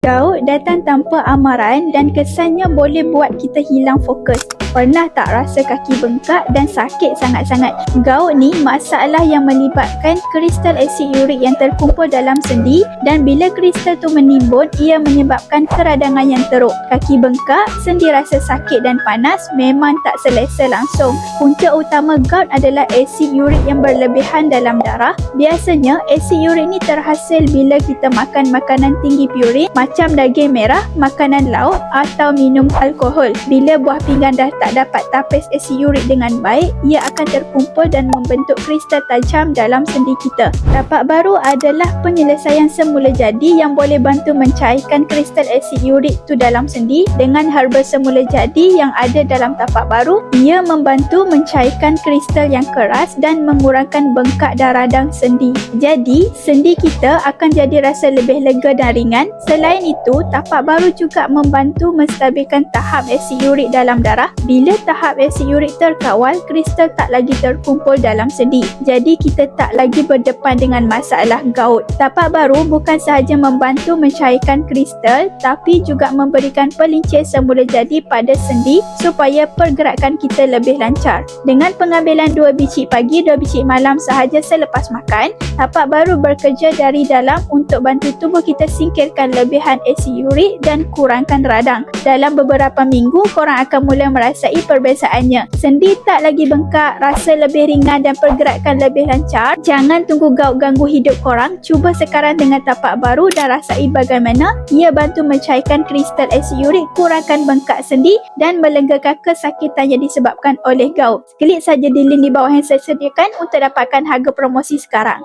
Gout datang tanpa amaran dan kesannya boleh buat kita hilang fokus. Pernah tak rasa kaki bengkak dan sakit sangat-sangat? Gout ni masalah yang melibatkan kristal asid urik yang terkumpul dalam sendi, dan bila kristal tu menimbun, ia menyebabkan keradangan yang teruk. Kaki bengkak, sendi rasa sakit dan panas, memang tak selesa langsung. Punca utama gout adalah asid urik yang berlebihan dalam darah. Biasanya asid urik ni terhasil bila kita makan makanan tinggi purin macam daging merah, makanan laut atau minum alkohol. Bila buah pinggan dah tak dapat tapis asid urik dengan baik, ia akan terkumpul dan membentuk kristal tajam dalam sendi kita. Tapak baru adalah penyelesaian semula jadi yang boleh bantu mencairkan kristal asid urik tu dalam sendi. Dengan herba semula jadi yang ada dalam tapak baru, ia membantu mencairkan kristal yang keras dan mengurangkan bengkak dan radang sendi. Jadi, sendi kita akan jadi rasa lebih lega dan ringan. Selain itu, tapak baru juga membantu menstabilkan tahap asid urik dalam darah. Bila tahap asid urik terkawal, kristal tak lagi terkumpul dalam sendi. Jadi kita tak lagi berdepan dengan masalah gout. Tapak baru bukan sahaja membantu mencairkan kristal, tapi juga memberikan pelincir semula jadi pada sendi supaya pergerakan kita lebih lancar. Dengan pengambilan 2 biji pagi, 2 biji malam sahaja selepas makan, tapak baru bekerja dari dalam untuk bantu tubuh kita singkirkan lebihan asid urik dan kurangkan radang. Dalam beberapa minggu, korang akan mula merasai perbezaannya. Sendi tak lagi bengkak, rasa lebih ringan dan pergerakan lebih lancar. Jangan tunggu gout ganggu hidup korang. Cuba sekarang dengan tapak baru dan rasai bagaimana ia bantu mencairkan kristal asid urik, kurangkan bengkak sendi dan melenggakan kesakitan yang disebabkan oleh gout. Klik saja di link di bawah yang saya sediakan untuk dapatkan harga promosi sekarang.